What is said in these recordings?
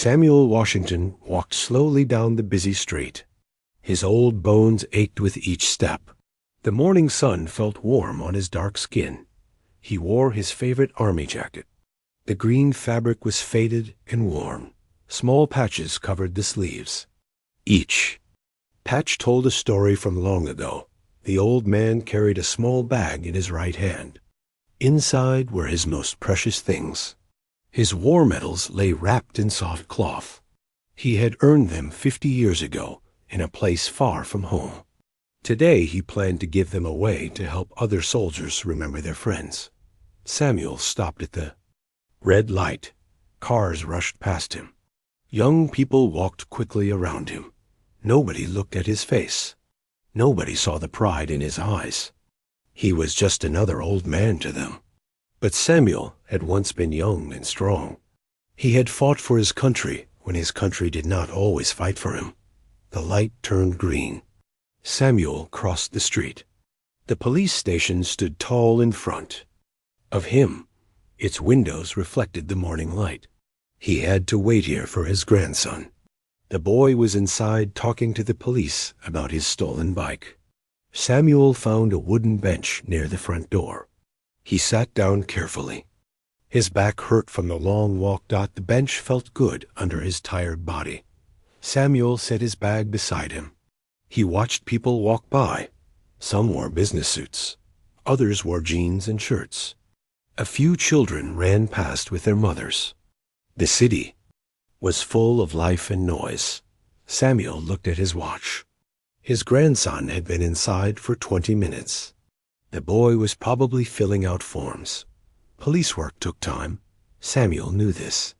Samuel Washington walked slowly down the busy street. His old bones ached with each step. The morning sun felt warm on his dark skin. He wore his favorite army jacket. The green fabric was faded and worn. Small patches covered the sleeves. Each patch told a story from long ago. The old man carried a small bag in his right hand. Inside were his most precious things. His war medals lay wrapped in soft cloth. He had earned them 50 years ago in a place far from home. Today he planned to give them away to help other soldiers remember their friends. Samuel stopped at the red light. Cars rushed past him. Young people walked quickly around him. Nobody looked at his face. Nobody saw the pride in his eyes. He was just another old man to them. But Samuel had once been young and strong. He had fought for his country when his country did not always fight for him. The light turned green. Samuel crossed the street. The police station stood tall in front of him. Its windows reflected the morning light. He had to wait here for his grandson. The boy was inside talking to the police about his stolen bike. Samuel found a wooden bench near the front door. He sat down carefully. His back hurt from the long walk. The bench felt good under his tired body. Samuel set his bag beside him. He watched people walk by. Some wore business suits. Others wore jeans and shirts. A few children ran past with their mothers. The city was full of life and noise. Samuel looked at his watch. His grandson had been inside for 20 minutes. The boy was probably filling out forms. Police work took time. Samuel knew this.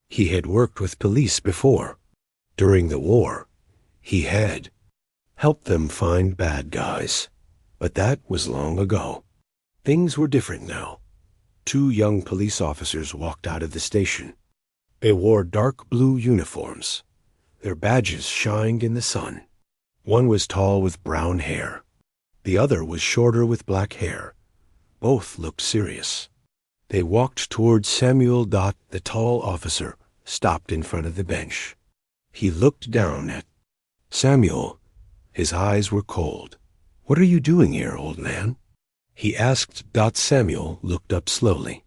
He had worked with police before. During the war, he had helped them find bad guys. But that was long ago. Things were different now. 2 young police officers walked out of the station. They wore dark blue uniforms. Their badges shined in the sun. One was tall with brown hair. The other was shorter with black hair. Both looked serious. They walked towards Samuel. The tall officer stopped in front of the bench. He looked down at Samuel. His eyes were cold. "What are you doing here, old man?" he asked. Samuel looked up slowly.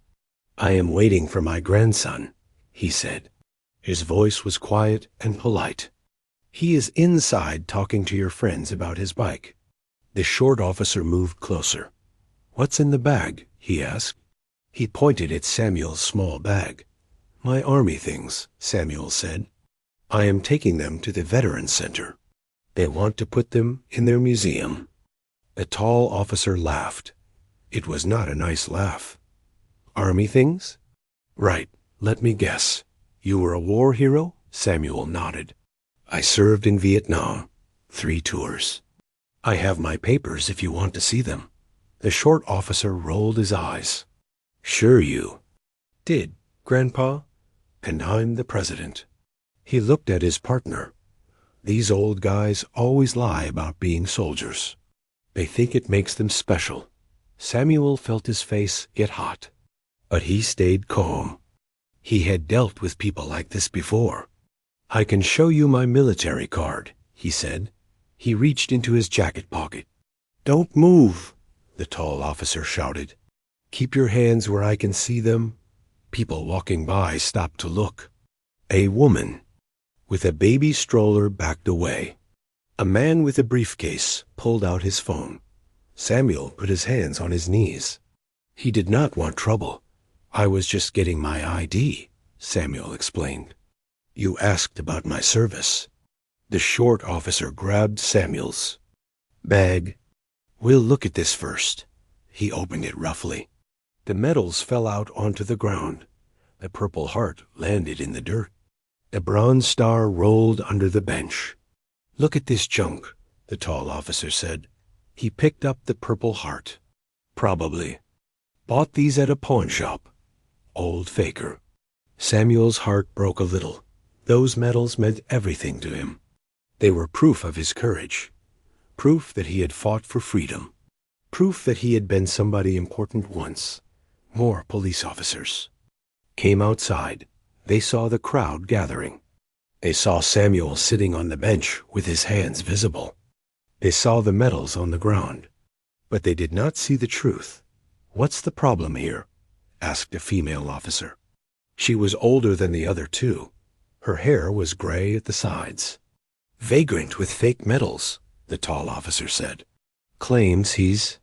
"I am waiting for my grandson," he said. His voice was quiet and polite. "He is inside talking to your friends about his bike." The short officer moved closer. "What's in the bag?" he asked. He pointed at Samuel's small bag. "My army things," Samuel said. "I am taking them to the Veterans Center. They want to put them in their museum." The tall officer laughed. It was not a nice laugh. "Army things?" "Right. Let me guess. You were a war hero?" Samuel nodded. "I served in Vietnam. 3 tours. I have my papers if you want to see them." The short officer rolled his eyes. "Sure you did, Grandpa. And I'm the president." He looked at his partner. These old guys always lie about being soldiers. They think it makes them special. Samuel felt his face get hot. But he stayed calm. He had dealt with people like this before. "I can show you my military card," he said. He reached into his jacket pocket. "Don't move," the tall officer shouted. "Keep your hands where I can see them." People walking by stopped to look. A woman with a baby stroller backed away. A man with a briefcase pulled out his phone. Samuel put his hands on his knees. He did not want trouble. "I was just getting my ID," Samuel explained. "You asked about my service." The short officer grabbed Samuel's bag. "We'll look at this first." He opened it roughly. The medals fell out onto the ground. The Purple Heart landed in the dirt. The Bronze Star rolled under the bench. "Look at this junk," the tall officer said. He picked up the Purple Heart. "Probably bought these at a pawn shop. Old faker." Samuel's heart broke a little. Those medals meant everything to him. They were proof of his courage, proof that he had fought for freedom, proof that he had been somebody important once. More police officers came outside. They saw the crowd gathering. They saw Samuel sitting on the bench with his hands visible. They saw the medals on the ground. But they did not see the truth. "What's the problem here?" asked a female officer. She was older than the other two. Her hair was gray at the sides. "Vagrant with fake medals," the tall officer said. "Claims he's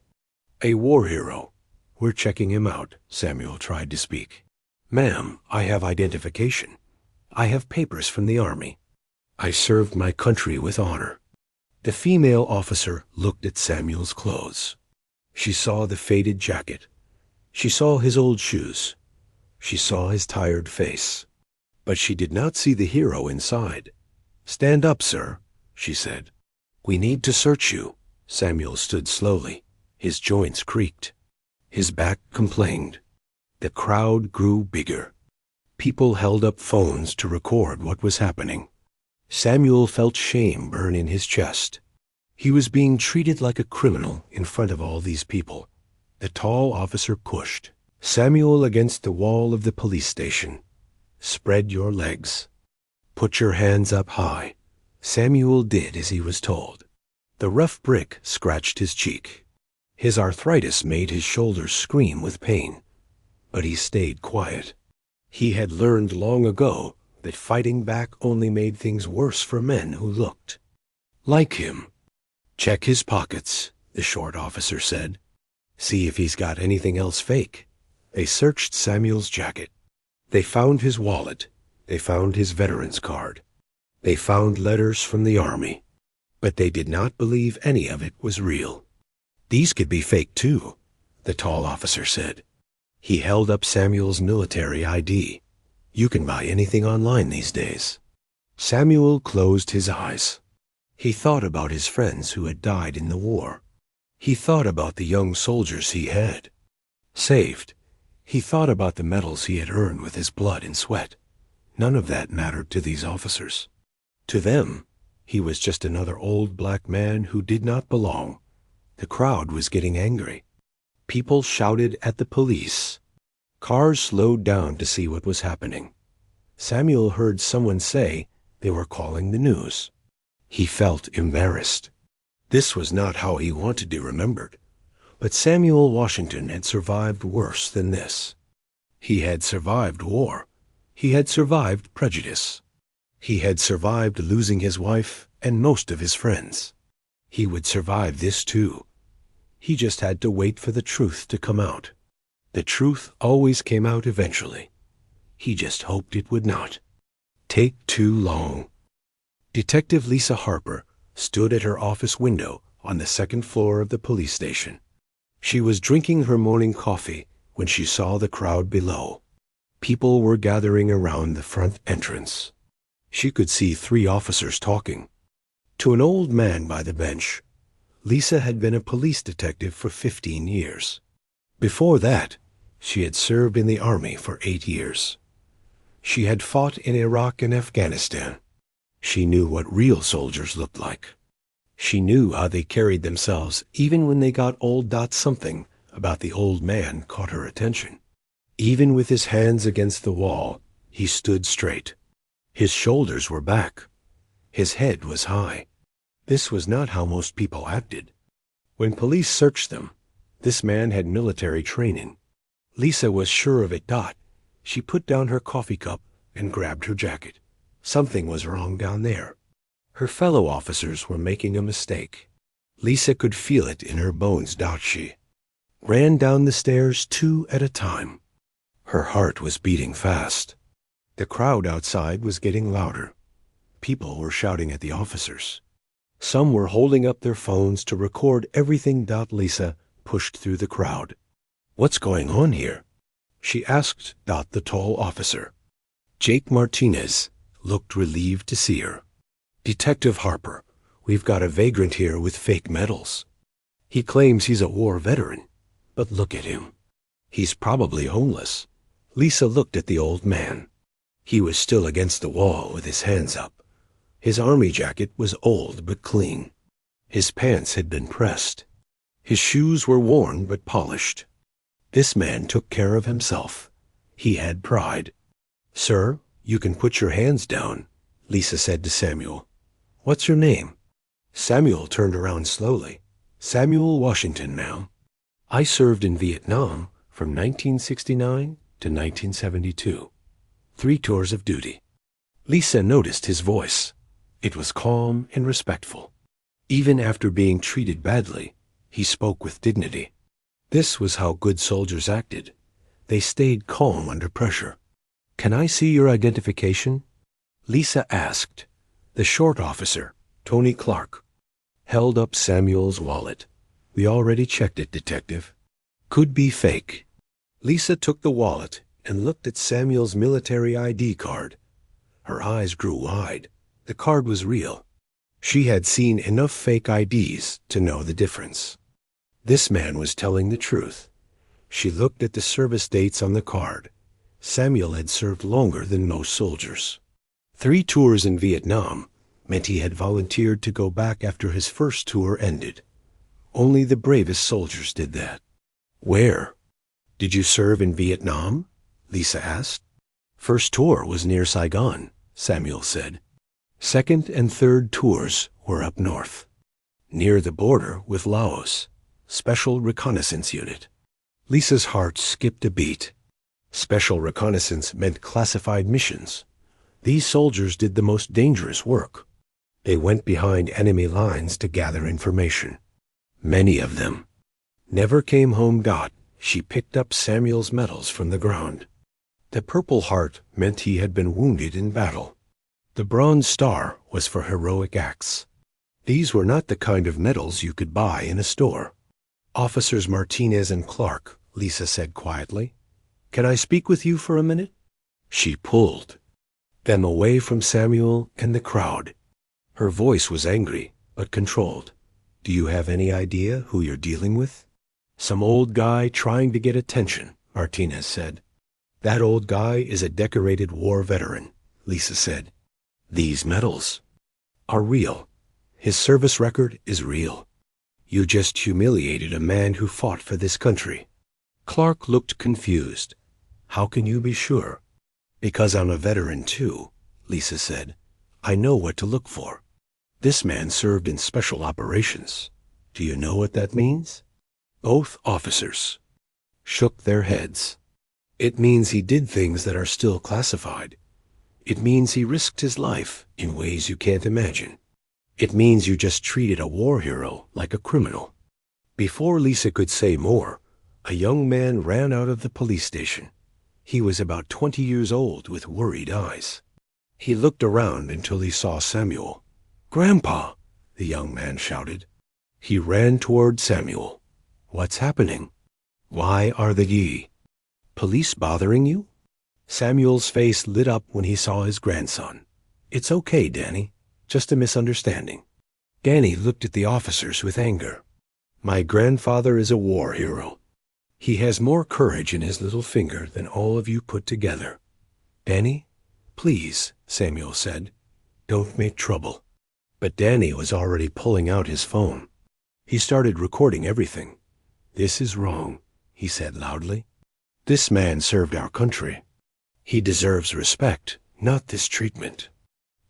a war hero. We're checking him out," Samuel tried to speak. "Ma'am, I have identification. I have papers from the army. I served my country with honor." The female officer looked at Samuel's clothes. She saw the faded jacket. She saw his old shoes. She saw his tired face. But she did not see the hero inside. "Stand up, sir," she said. "We need to search you." Samuel stood slowly. His joints creaked. His back complained. The crowd grew bigger. People held up phones to record what was happening. Samuel felt shame burn in his chest. He was being treated like a criminal in front of all these people. The tall officer pushed Samuel against the wall of the police station. "Spread your legs. Put your hands up high." Samuel did as he was told. The rough brick scratched his cheek. His arthritis made his shoulders scream with pain. But he stayed quiet. He had learned long ago that fighting back only made things worse for men who looked like him. "Check his pockets," the short officer said. "See if he's got anything else fake." They searched Samuel's jacket. They found his wallet. They found his veteran's card. They found letters from the army. But they did not believe any of it was real. "These could be fake too," the tall officer said. He held up Samuel's military ID. "You can buy anything online these days." Samuel closed his eyes. He thought about his friends who had died in the war. He thought about the young soldiers he had saved. He thought about the medals he had earned with his blood and sweat. None of that mattered to these officers. To them, he was just another old black man who did not belong. The crowd was getting angry. People shouted at the police. Cars slowed down to see what was happening. Samuel heard someone say they were calling the news. He felt embarrassed. This was not how he wanted to be remembered. But Samuel Washington had survived worse than this. He had survived war. He had survived prejudice. He had survived losing his wife and most of his friends. He would survive this too. He just had to wait for the truth to come out. The truth always came out eventually. He just hoped it would not take too long. Detective Lisa Harper stood at her office window on the second floor of the police station. She was drinking her morning coffee when she saw the crowd below. People were gathering around the front entrance. She could see 3 officers talking. To an old man by the bench, Lisa had been a police detective for 15 years. Before that, she had served in the army for 8 years. She had fought in Iraq and Afghanistan. She knew what real soldiers looked like. She knew how they carried themselves even when they got old. Something about the old man caught her attention. Even with his hands against the wall, he stood straight. His shoulders were back. His head was high. This was not how most people acted. When police searched them, this man had military training. Lisa was sure of it. She put down her coffee cup and grabbed her jacket. Something was wrong down there. Her fellow officers were making a mistake. Lisa could feel it in her bones. She ran down the stairs 2 at a time. Her heart was beating fast. The crowd outside was getting louder. People were shouting at the officers. Some were holding up their phones to record everything. Lisa pushed through the crowd. "What's going on here?" she asked. The tall officer, Jake Martinez, looked relieved to see her. "Detective Harper, we've got a vagrant here with fake medals. He claims he's a war veteran, but look at him. He's probably homeless." Lisa looked at the old man. He was still against the wall with his hands up. His army jacket was old but clean. His pants had been pressed. His shoes were worn but polished. This man took care of himself. He had pride. "Sir, you can put your hands down," Lisa said to Samuel. "What's your name?" Samuel turned around slowly. "Samuel Washington, ma'am. I served in Vietnam from 1969 to 1972. 3 tours of duty." Lisa noticed his voice. It was calm and respectful. Even after being treated badly, he spoke with dignity. This was how good soldiers acted. They stayed calm under pressure. "Can I see your identification?" Lisa asked. The short officer, Tony Clark, held up Samuel's wallet. "We already checked it, Detective. Could be fake." Lisa took the wallet and looked at Samuel's military ID card. Her eyes grew wide. The card was real. She had seen enough fake IDs to know the difference. This man was telling the truth. She looked at the service dates on the card. Samuel had served longer than most soldiers. 3 tours in Vietnam meant he had volunteered to go back after his first tour ended. Only the bravest soldiers did that. "Where? Did you serve in Vietnam?" Lisa asked. "First tour was near Saigon," Samuel said. Second and third tours were up north, near the border with Laos. Special Reconnaissance Unit. Lisa's heart skipped a beat. Special Reconnaissance meant classified missions. These soldiers did the most dangerous work. They went behind enemy lines to gather information. Many of them never came home. She picked up Samuel's medals from the ground. The Purple Heart meant he had been wounded in battle. The Bronze Star was for heroic acts. These were not the kind of medals you could buy in a store. "Officers Martinez and Clark," Lisa said quietly. "Can I speak with you for a minute?" She pulled them away from Samuel and the crowd. Her voice was angry, but controlled. "Do you have any idea who you're dealing with?" "Some old guy trying to get attention," Martinez said. "That old guy is a decorated war veteran," Lisa said. "These medals are real. His service record is real. You just humiliated a man who fought for this country." Clark looked confused. "How can you be sure?" "Because I'm a veteran too," Lisa said. "I know what to look for. This man served in special operations. Do you know what that means?" Both officers shook their heads. "It means he did things that are still classified. It means he risked his life in ways you can't imagine. It means you just treated a war hero like a criminal." Before Lisa could say more, a young man ran out of the police station. He was about 20 years old with worried eyes. He looked around until he saw Samuel. "Grandpa!" the young man shouted. He ran toward Samuel. "What's happening? Why are the police bothering you?" Samuel's face lit up when he saw his grandson. "It's okay, Danny. Just a misunderstanding." Danny looked at the officers with anger. "My grandfather is a war hero. He has more courage in his little finger than all of you put together." "Danny, please," Samuel said. "Don't make trouble." But Danny was already pulling out his phone. He started recording everything. "This is wrong," he said loudly. "This man served our country. He deserves respect, not this treatment."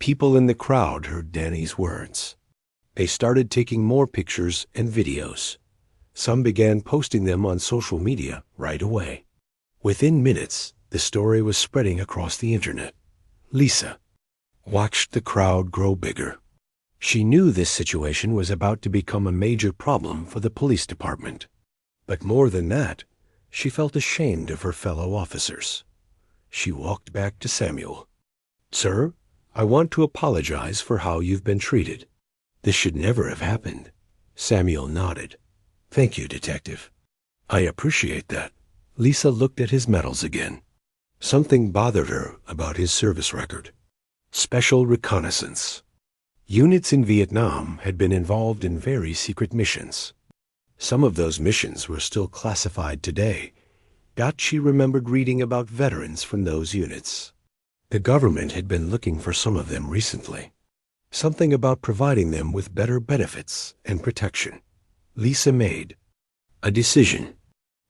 People in the crowd heard Danny's words. They started taking more pictures and videos. Some began posting them on social media right away. Within minutes, the story was spreading across the internet. Lisa watched the crowd grow bigger. She knew this situation was about to become a major problem for the police department. But more than that, she felt ashamed of her fellow officers. She walked back to Samuel. "Sir, I want to apologize for how you've been treated. This should never have happened." Samuel nodded. "Thank you, Detective. I appreciate that." Lisa looked at his medals again. Something bothered her about his service record. Special Reconnaissance. Units in Vietnam had been involved in very secret missions. Some of those missions were still classified today. She remembered reading about veterans from those units. The government had been looking for some of them recently. Something about providing them with better benefits and protection. Lisa made a decision.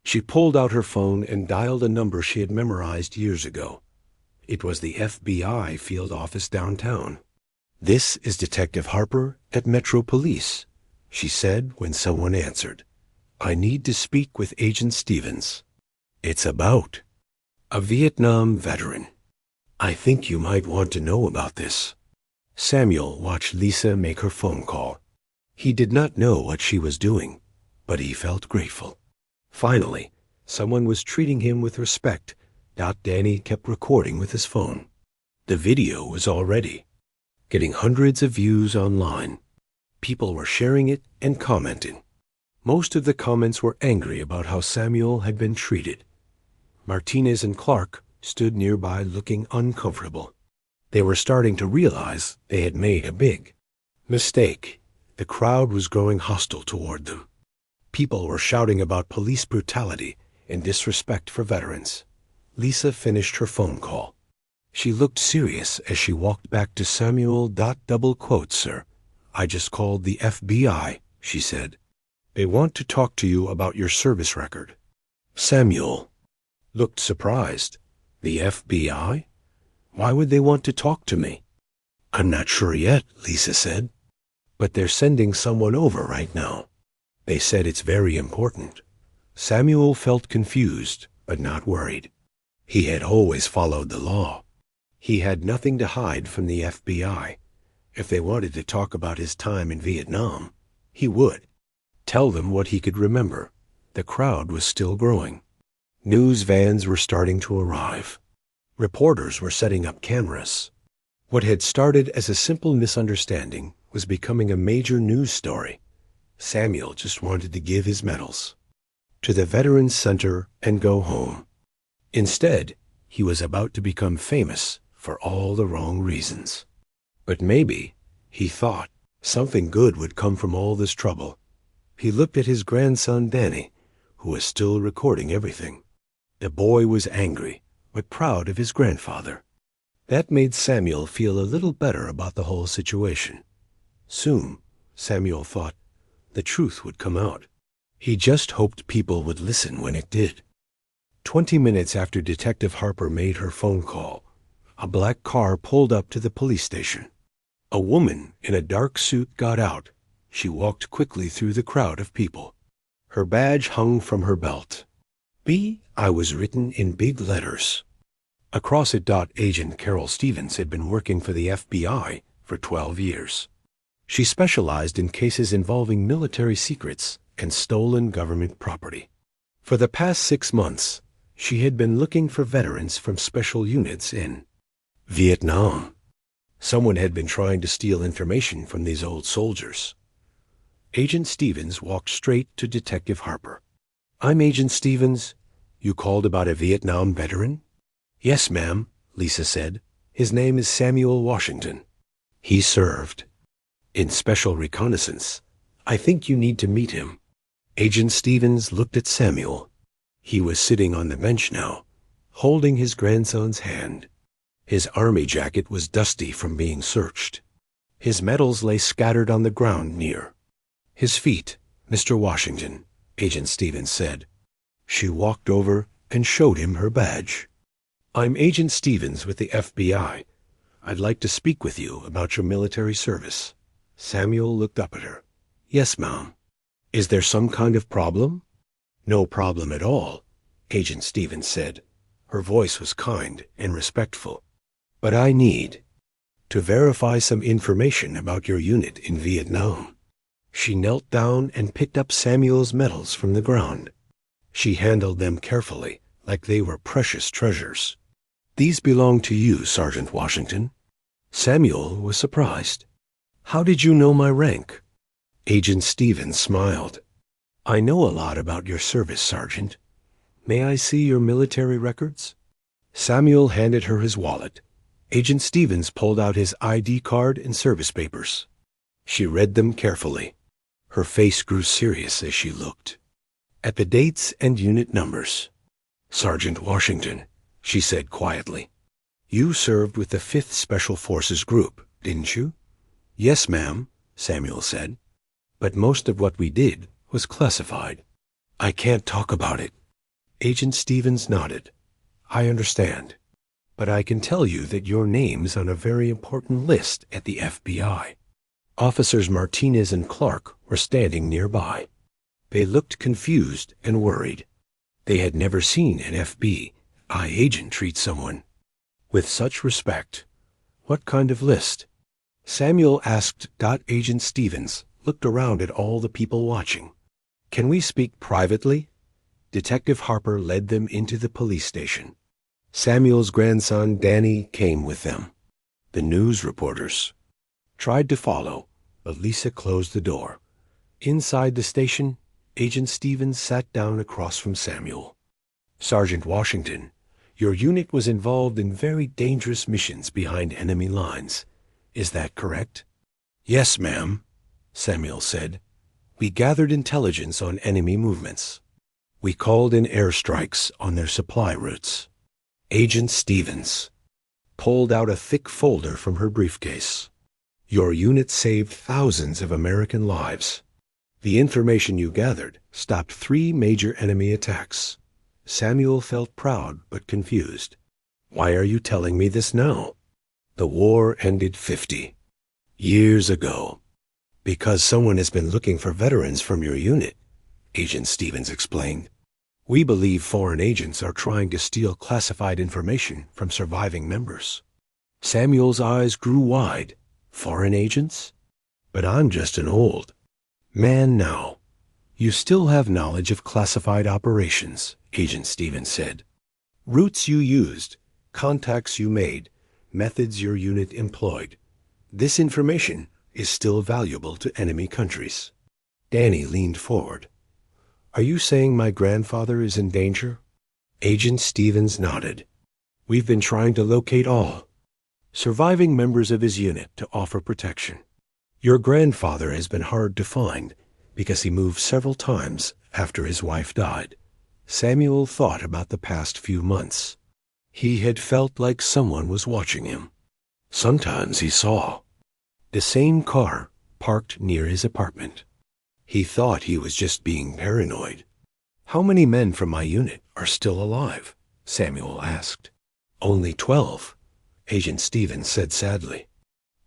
She pulled out her phone and dialed a number she had memorized years ago. It was the FBI field office downtown. "This is Detective Harper at Metro Police," she said when someone answered. "I need to speak with Agent Stevens. It's about a Vietnam veteran. I think you might want to know about this." Samuel watched Lisa make her phone call. He did not know what she was doing, but he felt grateful. Finally, someone was treating him with respect. Danny kept recording with his phone. The video was already getting hundreds of views online. People were sharing it and commenting. Most of the comments were angry about how Samuel had been treated. Martinez and Clark stood nearby looking uncomfortable. They were starting to realize they had made a big mistake. The crowd was growing hostile toward them. People were shouting about police brutality and disrespect for veterans. Lisa finished her phone call. She looked serious as she walked back to Samuel. "Double quote, sir. I just called the FBI," she said. "They want to talk to you about your service record." Samuel looked surprised. "The FBI? Why would they want to talk to me?" "I'm not sure yet," Lisa said. "But they're sending someone over right now. They said it's very important." Samuel felt confused, but not worried. He had always followed the law. He had nothing to hide from the FBI. If they wanted to talk about his time in Vietnam, he would. Tell them what he could remember. The crowd was still growing. News vans were starting to arrive. Reporters were setting up cameras. What had started as a simple misunderstanding was becoming a major news story. Samuel just wanted to give his medals to the Veterans Center and go home. Instead, he was about to become famous for all the wrong reasons. But maybe, he thought, something good would come from all this trouble. He looked at his grandson Danny, who was still recording everything. The boy was angry, but proud of his grandfather. That made Samuel feel a little better about the whole situation. Soon, Samuel thought, the truth would come out. He just hoped people would listen when it did. 20 minutes after Detective Harper made her phone call, a black car pulled up to the police station. A woman in a dark suit got out. She walked quickly through the crowd of people. Her badge hung from her belt. "B.I. was written in big letters. Across it. Agent Carol Stevens had been working for the FBI for 12 years. She specialized in cases involving military secrets and stolen government property. For the past 6 months, she had been looking for veterans from special units in Vietnam. Someone had been trying to steal information from these old soldiers. Agent Stevens walked straight to Detective Harper. "I'm Agent Stevens. You called about a Vietnam veteran?" "Yes, ma'am," Lisa said. "His name is Samuel Washington. He served in Special Reconnaissance. I think you need to meet him." Agent Stevens looked at Samuel. He was sitting on the bench now, holding his grandson's hand. His army jacket was dusty from being searched. His medals lay scattered on the ground near his feet. "Mr. Washington," Agent Stevens said. She walked over and showed him her badge. "I'm Agent Stevens with the FBI. I'd like to speak with you about your military service." Samuel looked up at her. "Yes, ma'am. Is there some kind of problem?" "No problem at all," Agent Stevens said. Her voice was kind and respectful. "But I need to verify some information about your unit in Vietnam." She knelt down and picked up Samuel's medals from the ground. She handled them carefully, like they were precious treasures. "These belong to you, Sergeant Washington." Samuel was surprised. "How did you know my rank?" Agent Stevens smiled. "I know a lot about your service, Sergeant. May I see your military records?" Samuel handed her his wallet. Agent Stevens pulled out his ID card and service papers. She read them carefully. Her face grew serious as she looked at the dates and unit numbers. "Sergeant Washington," she said quietly, "you served with the 5th Special Forces Group, didn't you?" "Yes, ma'am," Samuel said. "But most of what we did was classified." "I can't talk about it." Agent Stevens nodded. "I understand. but I can tell you that your name's on a very important list at the FBI. Officers Martinez and Clark were standing nearby. They looked confused and worried. They had never seen an FBI agent treat someone with such respect. What kind of list? Samuel asked. Agent Stevens looked around at all the people watching. Can we speak privately? Detective Harper led them into the police station. Samuel's grandson Danny came with them. The news reporters tried to follow, but Lisa closed the door. Inside the station, Agent Stevens sat down across from Samuel. Sergeant Washington, your unit was involved in very dangerous missions behind enemy lines. Is that correct? Yes, ma'am, Samuel said. We gathered intelligence on enemy movements. We called in airstrikes on their supply routes. Agent Stevens pulled out a thick folder from her briefcase. Your unit saved thousands of American lives. The information you gathered stopped 3 major enemy attacks. Samuel felt proud but confused. Why are you telling me this now? The war ended 50 years ago. Because someone has been looking for veterans from your unit, Agent Stevens explained. We believe foreign agents are trying to steal classified information from surviving members. Samuel's eyes grew wide. Foreign agents? But I'm just an old man now. You still have knowledge of classified operations, Agent Stevens said. Routes you used, contacts you made, methods your unit employed. This information is still valuable to enemy countries. Danny leaned forward. Are you saying my grandfather is in danger? Agent Stevens nodded. We've been trying to locate all surviving members of his unit to offer protection. Your grandfather has been hard to find because he moved several times after his wife died. Samuel thought about the past few months. He had felt like someone was watching him. Sometimes he saw the same car parked near his apartment. He thought he was just being paranoid. How many men from my unit are still alive? Samuel asked. Only 12, Agent Stevens said sadly.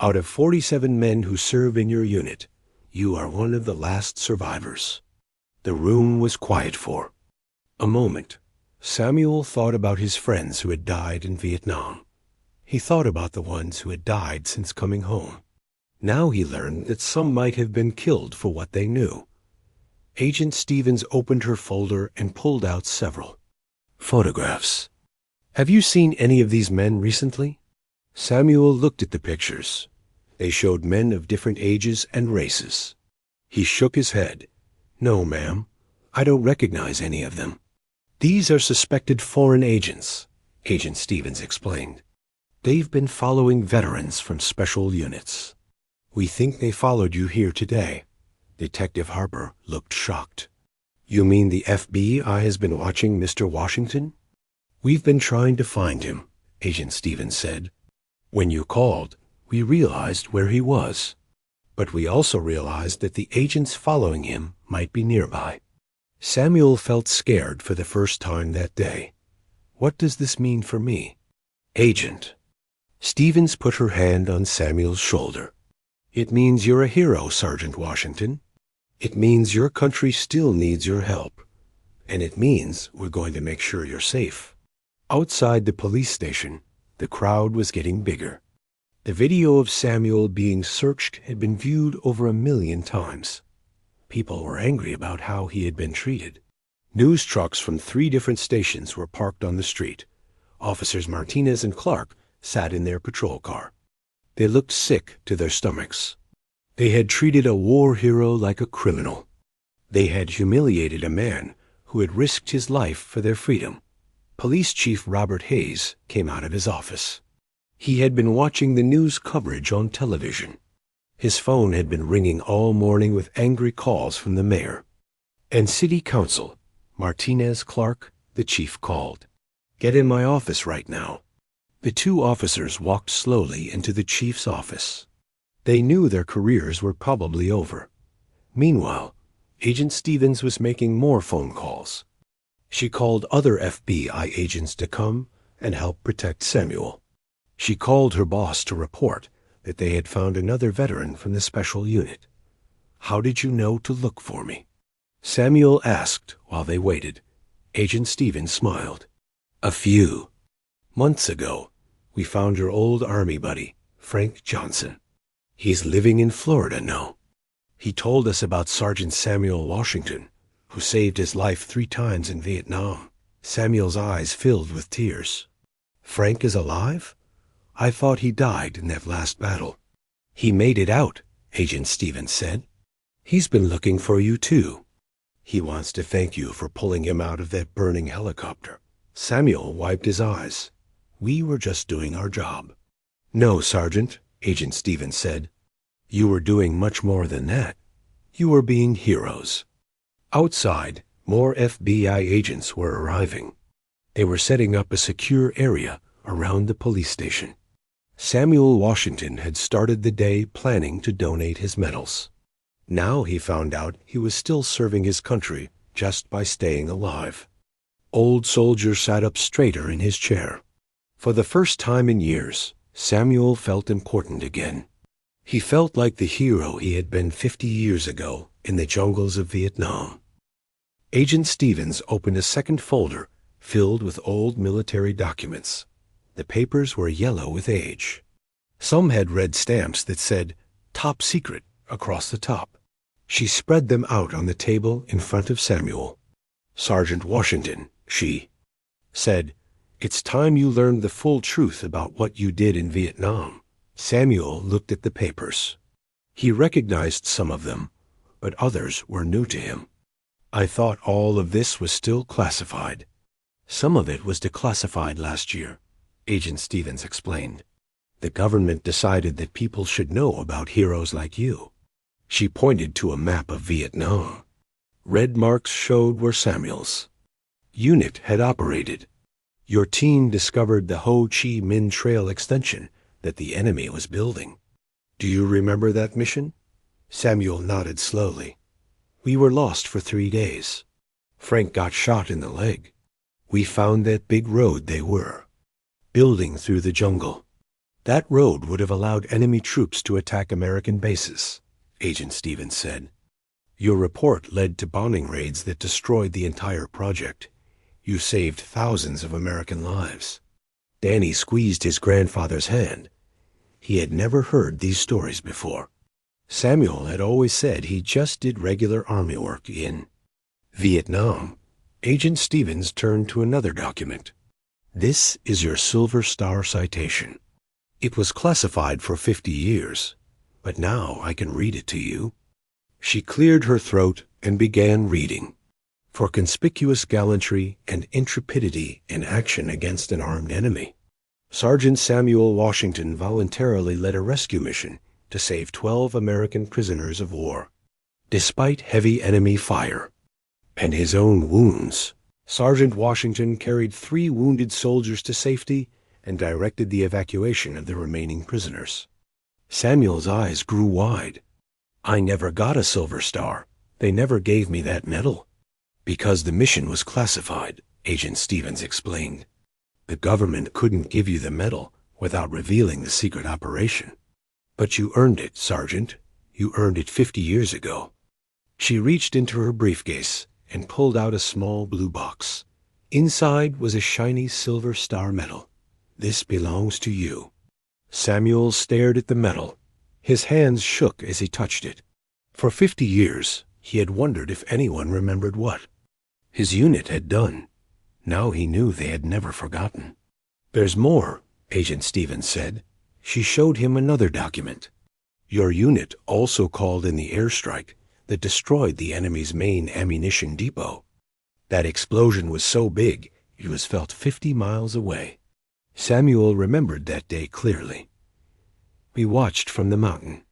Out of 47 men who serve in your unit, you are one of the last survivors. The room was quiet for a moment. Samuel thought about his friends who had died in Vietnam. He thought about the ones who had died since coming home. Now he learned that some might have been killed for what they knew. Agent Stevens opened her folder and pulled out several photographs. Have you seen any of these men recently? Samuel looked at the pictures. They showed men of different ages and races. He shook his head. No, ma'am. I don't recognize any of them. These are suspected foreign agents, Agent Stevens explained. They've been following veterans from special units. We think they followed you here today. Detective Harper looked shocked. You mean the FBI has been watching Mr. Washington? We've been trying to find him, Agent Stevens said. When you called, we realized where he was. But we also realized that the agents following him might be nearby. Samuel felt scared for the first time that day. What does this mean for me? Agent. Stevens put her hand on Samuel's shoulder. It means you're a hero, Sergeant Washington. It means your country still needs your help. And it means we're going to make sure you're safe. Outside the police station, the crowd was getting bigger. The video of Samuel being searched had been viewed over 1 million times. People were angry about how he had been treated. News trucks from 3 different stations were parked on the street. Officers Martinez and Clark sat in their patrol car. They looked sick to their stomachs. They had treated a war hero like a criminal. They had humiliated a man who had risked his life for their freedom. Police Chief Robert Hayes came out of his office. He had been watching the news coverage on television. His phone had been ringing all morning with angry calls from the mayor and city council. Martinez, Clark, the chief called. Get in my office right now. The 2 officers walked slowly into the chief's office. They knew their careers were probably over. Meanwhile, Agent Stevens was making more phone calls. She called other FBI agents to come and help protect Samuel. She called her boss to report that they had found another veteran from the special unit. "How did you know to look for me?" Samuel asked while they waited. Agent Stevens smiled. "A few months ago, we found your old Army buddy, Frank Johnson. He's living in Florida now. He told us about Sergeant Samuel Washington, who saved his life 3 times in Vietnam." Samuel's eyes filled with tears. "Frank is alive? I thought he died in that last battle." "He made it out," Agent Stevens said. "He's been looking for you too. He wants to thank you for pulling him out of that burning helicopter." Samuel wiped his eyes. "We were just doing our job." "No, Sergeant," Agent Stevens said. "You were doing much more than that. You were being heroes." Outside, more FBI agents were arriving. They were setting up a secure area around the police station. Samuel Washington had started the day planning to donate his medals. Now he found out he was still serving his country just by staying alive. Old Soldier sat up straighter in his chair. For the first time in years, Samuel felt important again. He felt like the hero he had been 50 years ago in the jungles of Vietnam. Agent Stevens opened a second folder filled with old military documents. The papers were yellow with age. Some had red stamps that said, "Top Secret," across the top. She spread them out on the table in front of Samuel. "Sergeant Washington," she said, "it's time you learned the full truth about what you did in Vietnam." Samuel looked at the papers. He recognized some of them, but others were new to him. "I thought all of this was still classified." "Some of it was declassified last year," Agent Stevens explained. "The government decided that people should know about heroes like you." She pointed to a map of Vietnam. Red marks showed where Samuel's unit had operated. "Your team discovered the Ho Chi Minh Trail extension that the enemy was building. Do you remember that mission?" Samuel nodded slowly. "We were lost for 3 days. Frank got shot in the leg. We found that big road they were building through the jungle. That road would have allowed enemy troops to attack American bases," Agent Stevens said. "Your report led to bombing raids that destroyed the entire project. You saved thousands of American lives." Danny squeezed his grandfather's hand. He had never heard these stories before. Samuel had always said he just did regular Army work in Vietnam. Agent Stevens turned to another document. "This is your Silver Star citation. It was classified for 50 years, but now I can read it to you." She cleared her throat and began reading. "For conspicuous gallantry and intrepidity in action against an armed enemy, Sergeant Samuel Washington voluntarily led a rescue mission to save 12 American prisoners of war. Despite heavy enemy fire and his own wounds, Sergeant Washington carried 3 wounded soldiers to safety and directed the evacuation of the remaining prisoners." Samuel's eyes grew wide. "I never got a Silver Star. They never gave me that medal." "Because the mission was classified," Agent Stevens explained. "The government couldn't give you the medal without revealing the secret operation. But you earned it, Sergeant. You earned it 50 years ago." She reached into her briefcase and pulled out a small blue box. Inside was a shiny Silver Star medal. "This belongs to you." Samuel stared at the medal. His hands shook as he touched it. For 50 years, he had wondered if anyone remembered what his unit had done. Now he knew they had never forgotten. "There's more," Agent Stevens said. She showed him another document. "Your unit also called in the airstrike that destroyed the enemy's main ammunition depot. That explosion was so big it was felt 50 miles away." Samuel remembered that day clearly. "We watched from the mountain.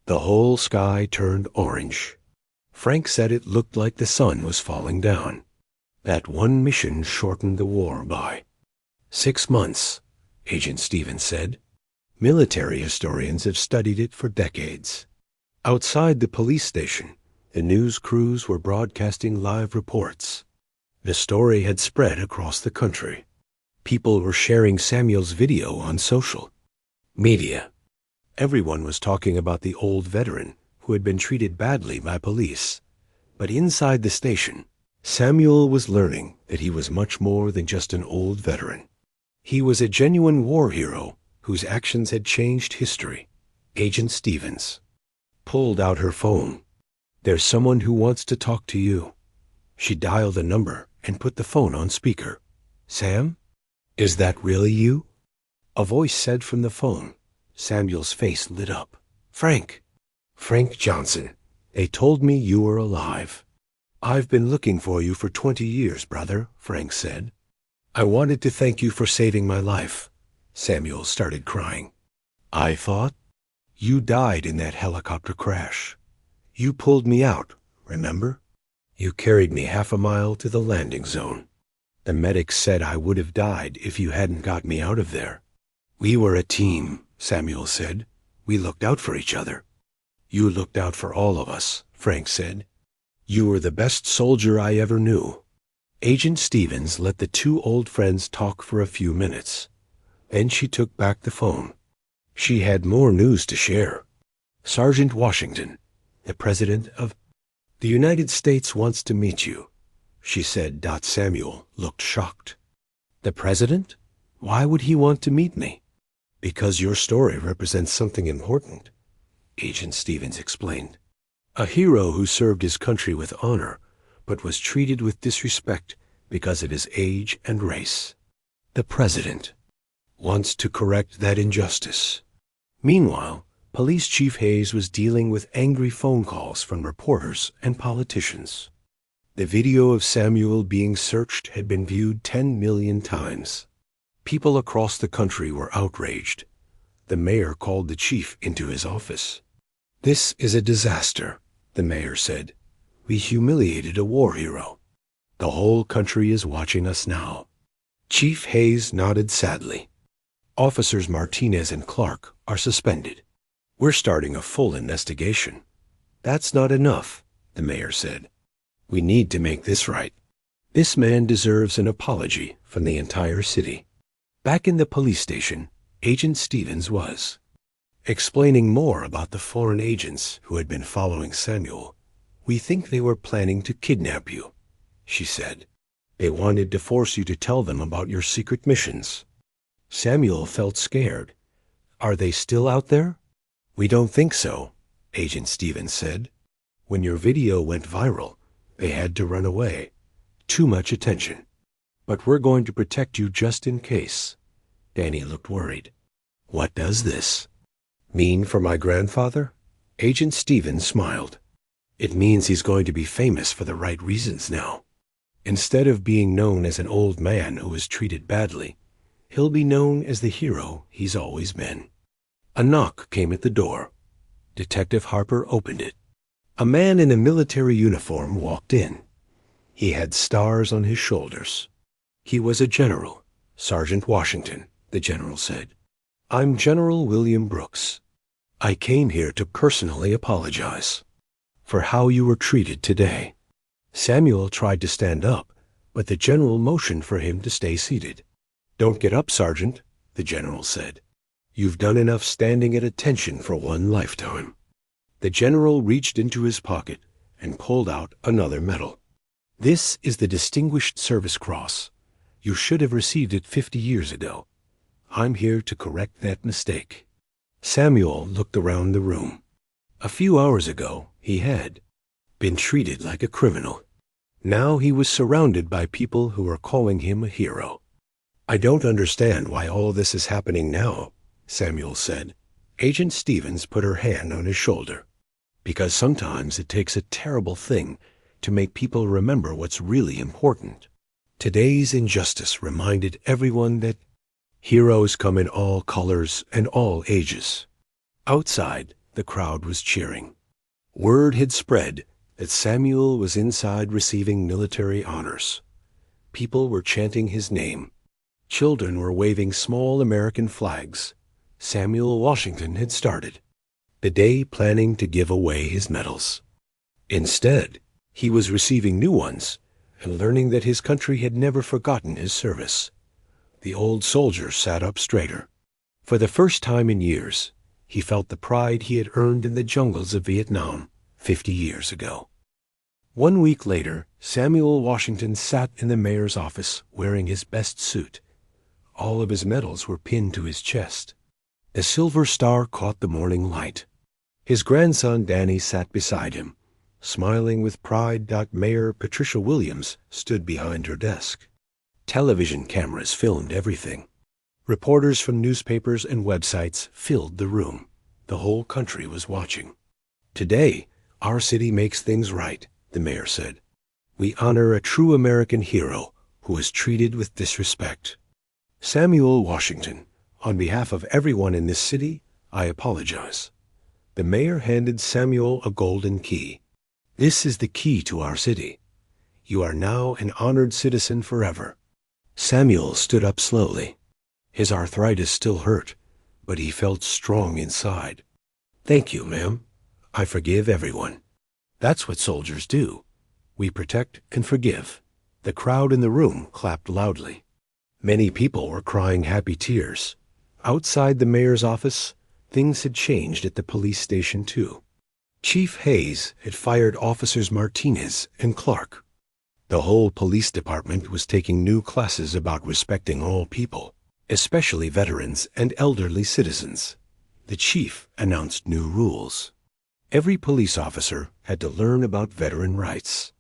The whole sky turned orange. Frank said it looked like the sun was falling down. That one mission shortened the war by 6 months," Agent Stevens said. "Military historians have studied it for decades." Outside the police station, the news crews were broadcasting live reports. The story had spread across the country. People were sharing Samuel's video on social media. Everyone was talking about the old veteran who had been treated badly by police. But inside the station, Samuel was learning that he was much more than just an old veteran. He was a genuine war hero whose actions had changed history. Agent Stevens pulled out her phone. "There's someone who wants to talk to you." She dialed a number and put the phone on speaker. "Sam? Is that really you?" A voice said from the phone. Samuel's face lit up. "Frank. Frank Johnson. They told me you were alive." "I've been looking for you for 20 years, brother," Frank said. "I wanted to thank you for saving my life." Samuel started crying. "I thought you died in that helicopter crash. You pulled me out, remember? You carried me half a mile to the landing zone. The medics said I would have died if you hadn't got me out of there." "We were a team," Samuel said. "We looked out for each other." "You looked out for all of us," Frank said. "You were the best soldier I ever knew." Agent Stevens let the two old friends talk for a few minutes. Then she took back the phone. She had more news to share. "Sergeant Washington, the President of the United States, wants to meet you," she said. Samuel looked shocked. "The President? Why would he want to meet me?" "Because your story represents something important," Agent Stevens explained. "A hero who served his country with honor, but was treated with disrespect because of his age and race. The President wants to correct that injustice." Meanwhile, Police Chief Hayes was dealing with angry phone calls from reporters and politicians. The video of Samuel being searched had been viewed 10 million times. People across the country were outraged. The mayor called the chief into his office. "This is a disaster," the mayor said. "We humiliated a war hero. The whole country is watching us now." Chief Hayes nodded sadly. "Officers Martinez and Clark are suspended. We're starting a full investigation." "That's not enough," the mayor said. "We need to make this right. This man deserves an apology from the entire city." Back in the police station, Agent Stevens was explaining more about the foreign agents who had been following Samuel. "We think they were planning to kidnap you," she said. "They wanted to force you to tell them about your secret missions." Samuel felt scared. "Are they still out there?" "We don't think so," Agent Stevens said. "When your video went viral, they had to run away. Too much attention. But we're going to protect you just in case." Danny looked worried. "What does this mean for my grandfather?" Agent Stevens smiled. "It means he's going to be famous for the right reasons now. Instead of being known as an old man who was treated badly, he'll be known as the hero he's always been." A knock came at the door. Detective Harper opened it. A man in a military uniform walked in. He had stars on his shoulders. He was a general, Sergeant Washington, the general said. "I'm General William Brooks. I came here to personally apologize for how you were treated today." Samuel tried to stand up, but the general motioned for him to stay seated. "Don't get up, Sergeant," the general said. "You've done enough standing at attention for one lifetime." The general reached into his pocket and pulled out another medal. "This is the Distinguished Service Cross. You should have received it 50 years ago. I'm here to correct that mistake." Samuel looked around the room. A few hours ago, he had been treated like a criminal. Now he was surrounded by people who were calling him a hero. "I don't understand why all this is happening now," Samuel said. Agent Stevens put her hand on his shoulder. "Because sometimes it takes a terrible thing to make people remember what's really important." Today's injustice reminded everyone that heroes come in all colors and all ages. Outside, the crowd was cheering. Word had spread that Samuel was inside receiving military honors. People were chanting his name. Children were waving small American flags. Samuel Washington had started the day planning to give away his medals. Instead, he was receiving new ones and learning that his country had never forgotten his service. The old soldier sat up straighter. For the first time in years, he felt the pride he had earned in the jungles of Vietnam 50 years ago. 1 week later, Samuel Washington sat in the mayor's office wearing his best suit. All of his medals were pinned to his chest. A silver star caught the morning light. His grandson Danny sat beside him, smiling with pride. Mayor Patricia Williams stood behind her desk. Television cameras filmed everything. Reporters from newspapers and websites filled the room. The whole country was watching. "Today, our city makes things right," the mayor said. "We honor a true American hero who was treated with disrespect. Samuel Washington, on behalf of everyone in this city, I apologize." The mayor handed Samuel a golden key. "This is the key to our city. You are now an honored citizen forever." Samuel stood up slowly. His arthritis still hurt, but he felt strong inside. "Thank you, ma'am. I forgive everyone." That's what soldiers do. We protect and forgive. The crowd in the room clapped loudly. Many people were crying happy tears. Outside the mayor's office, things had changed at the police station too. Chief Hayes had fired officers Martinez and Clark. The whole police department was taking new classes about respecting all people, especially veterans and elderly citizens. The chief announced new rules. Every police officer had to learn about veteran rights.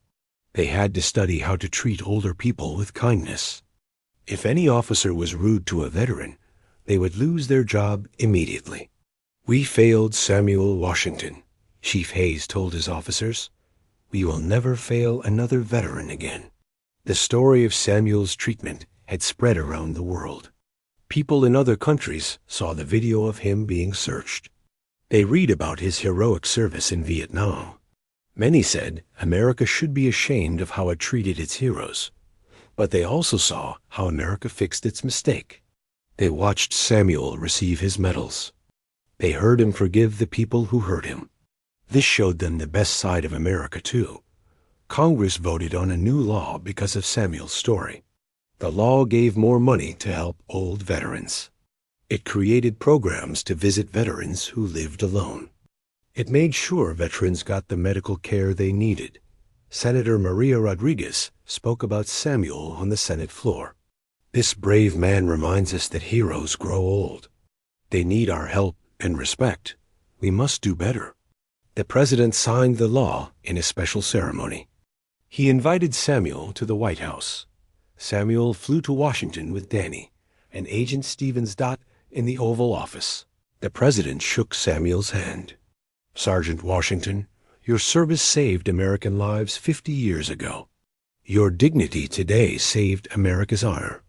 They had to study how to treat older people with kindness. If any officer was rude to a veteran, they would lose their job immediately. "We failed Samuel Washington," Chief Hayes told his officers. "We will never fail another veteran again." The story of Samuel's treatment had spread around the world. People in other countries saw the video of him being searched. They read about his heroic service in Vietnam. Many said America should be ashamed of how it treated its heroes. But they also saw how America fixed its mistake. They watched Samuel receive his medals. They heard him forgive the people who hurt him. This showed them the best side of America, too. Congress voted on a new law because of Samuel's story. The law gave more money to help old veterans. It created programs to visit veterans who lived alone. It made sure veterans got the medical care they needed. Senator Maria Rodriguez spoke about Samuel on the Senate floor. "This brave man reminds us that heroes grow old. They need our help and respect. We must do better." The president signed the law in a special ceremony. He invited Samuel to the White House. Samuel flew to Washington with Danny and Agent Stevens in the Oval Office. The president shook Samuel's hand. "Sergeant Washington, your service saved American lives 50 years ago. Your dignity today saved America's honor."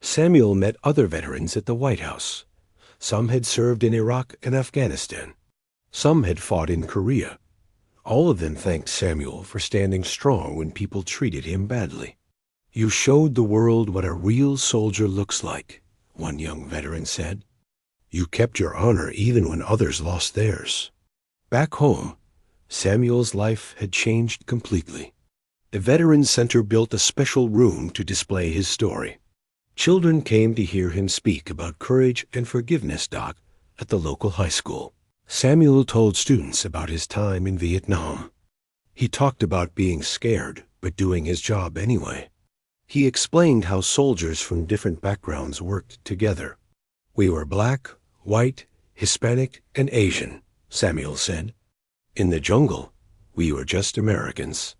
Samuel met other veterans at the White House. Some had served in Iraq and Afghanistan. Some had fought in Korea. All of them thanked Samuel for standing strong when people treated him badly. "You showed the world what a real soldier looks like," one young veteran said. "You kept your honor even when others lost theirs." Back home, Samuel's life had changed completely. The Veterans Center built a special room to display his story. Children came to hear him speak about courage and forgiveness at the local high school. Samuel told students about his time in Vietnam. He talked about being scared but doing his job anyway. He explained how soldiers from different backgrounds worked together. "We were black, white, Hispanic, and Asian," Samuel said. "In the jungle, we were just Americans.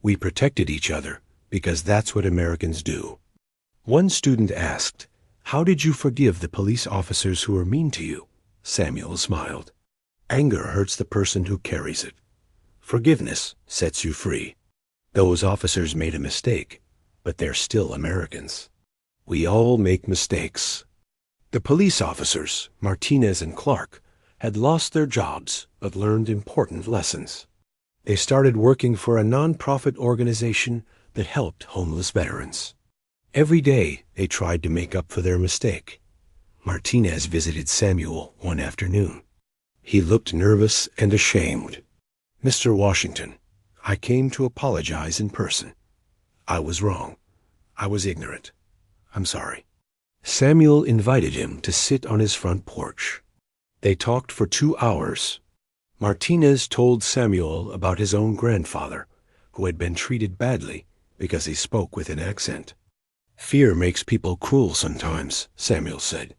We protected each other because that's what Americans do." One student asked, "How did you forgive the police officers who were mean to you?" Samuel smiled. "Anger hurts the person who carries it. Forgiveness sets you free. Those officers made a mistake, but they're still Americans. We all make mistakes." The police officers, Martinez and Clark, had lost their jobs but learned important lessons. They started working for a non-profit organization that helped homeless veterans. Every day they tried to make up for their mistake. Martinez visited Samuel one afternoon. He looked nervous and ashamed. "Mr. Washington, I came to apologize in person. I was wrong. I was ignorant. I'm sorry." Samuel invited him to sit on his front porch. They talked for 2 hours. Martinez told Samuel about his own grandfather, who had been treated badly because he spoke with an accent. "Fear makes people cruel sometimes," Samuel said,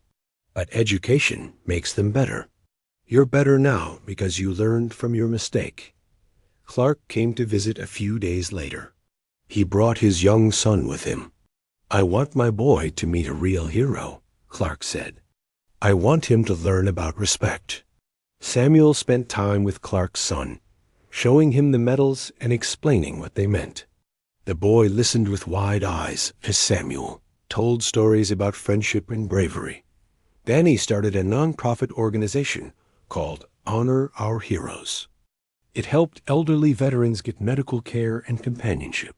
"but education makes them better. You're better now because you learned from your mistake." Clark came to visit a few days later. He brought his young son with him. "I want my boy to meet a real hero," Clark said. "I want him to learn about respect." Samuel spent time with Clark's son, showing him the medals and explaining what they meant. The boy listened with wide eyes as Samuel told stories about friendship and bravery. Then he started a nonprofit organization called Honor Our Heroes. It helped elderly veterans get medical care and companionship.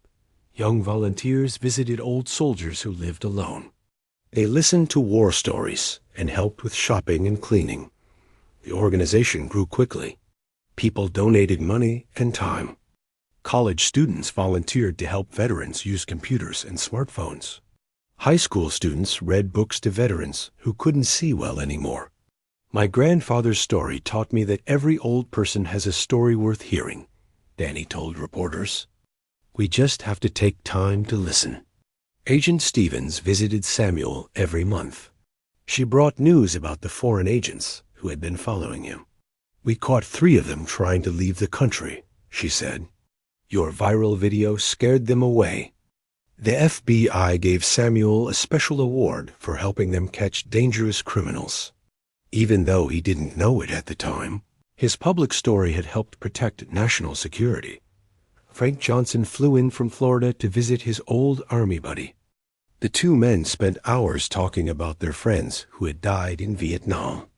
Young volunteers visited old soldiers who lived alone. They listened to war stories and helped with shopping and cleaning. The organization grew quickly. People donated money and time. College students volunteered to help veterans use computers and smartphones. High school students read books to veterans who couldn't see well anymore. "My grandfather's story taught me that every old person has a story worth hearing," Danny told reporters. "We just have to take time to listen." Agent Stevens visited Samuel every month. She brought news about the foreign agents who had been following him. "We caught 3 of them trying to leave the country," she said. "Your viral video scared them away." The FBI gave Samuel a special award for helping them catch dangerous criminals. Even though he didn't know it at the time, his public story had helped protect national security. Frank Johnson flew in from Florida to visit his old Army buddy. The 2 men spent hours talking about their friends who had died in Vietnam.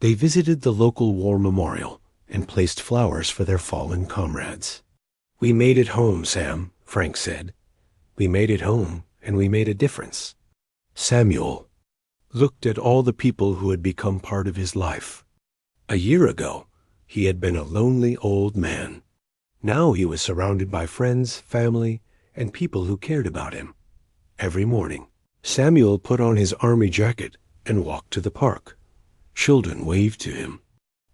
They visited the local war memorial and placed flowers for their fallen comrades. "We made it home, Sam," Frank said. "We made it home, and we made a difference." Samuel looked at all the people who had become part of his life. A year ago, he had been a lonely old man. Now he was surrounded by friends, family, and people who cared about him. Every morning, Samuel put on his army jacket and walked to the park. Children waved to him.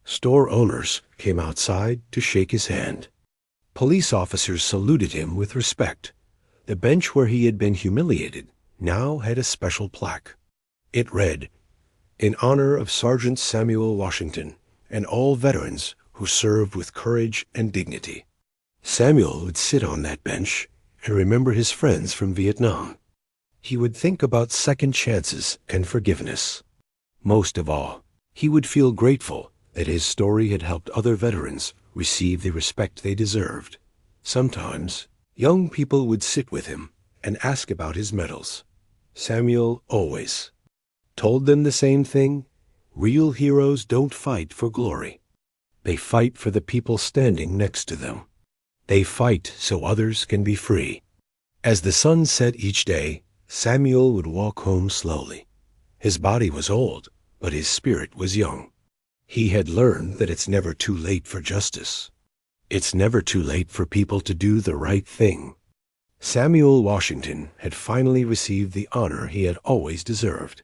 Store owners came outside to shake his hand. Police officers saluted him with respect. The bench where he had been humiliated now had a special plaque. It read, "In honor of Sergeant Samuel Washington and all veterans who served with courage and dignity." Samuel would sit on that bench and remember his friends from Vietnam. He would think about second chances and forgiveness. Most of all, he would feel grateful that his story had helped other veterans receive the respect they deserved. Sometimes, young people would sit with him and ask about his medals. Samuel always told them the same thing: real heroes don't fight for glory. They fight for the people standing next to them. They fight so others can be free. As the sun set each day, Samuel would walk home slowly. His body was old, but his spirit was young. He had learned that it's never too late for justice. It's never too late for people to do the right thing. Samuel Washington had finally received the honor he had always deserved.